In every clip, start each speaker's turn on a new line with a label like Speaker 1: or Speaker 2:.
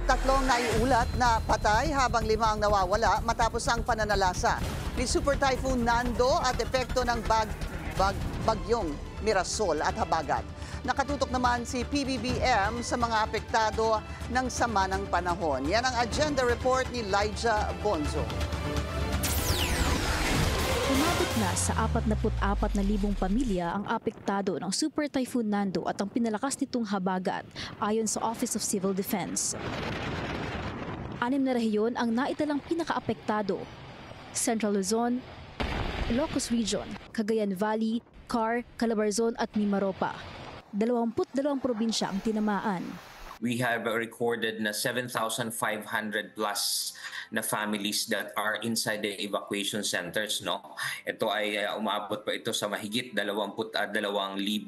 Speaker 1: Tatlong naiulat na patay habang 5 ang nawawala matapos ang pananalasa ni Super Typhoon Nando at epekto ng bagyong Mirasol at Habagat. Nakatutok naman si PBBM sa mga apektado ng sama ng panahon. Yan ang agenda report ni Elijah Bonzo.
Speaker 2: Umabot na sa 44,000 pamilya ang apektado ng Super Typhoon Nando at ang pinalakas nitong habagat ayon sa Office of Civil Defense. 6 na rehiyon ang naitalang pinakaapektado: Central Luzon, Ilocos Region, Cagayan Valley, Car, Calabarzon at Mimaropa. 22 probinsya ang tinamaan.
Speaker 3: We have recorded na 7,500 plus na families that are inside the evacuation centers. No? Ito ay umabot pa ito sa mahigit 22,000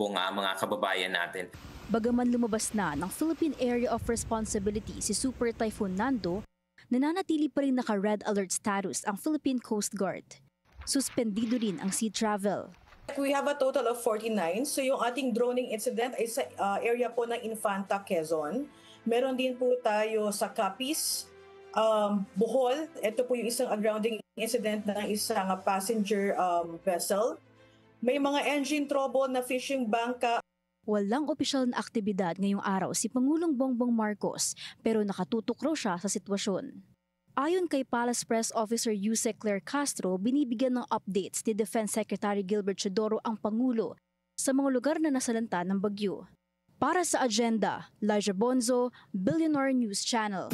Speaker 3: mga kababayan natin.
Speaker 2: Bagaman lumabas na ng Philippine Area of Responsibility si Super Typhoon Nando, nananatili pa rin naka-red alert status ang Philippine Coast Guard. Suspendido rin ang sea travel.
Speaker 4: We have a total of 49. So yung ating droning incident ay sa area po ng Infanta, Quezon. Meron din po tayo sa Capiz, Bohol. Ito po yung isang grounding incident ng isang passenger vessel. May mga engine trouble na fishing bangka.
Speaker 2: Walang opisyal na aktibidad ngayong araw si Pangulong Bongbong Marcos, pero nakatutok raw siya sa sitwasyon. Ayon kay Palace Press Officer Yusek Claire Castro, binibigyan ng updates ni Defense Secretary Gilbert Chodoro ang Pangulo sa mga lugar na nasalanta ng bagyo. Para sa agenda, Elijah Bonzo, Billionaire News Channel.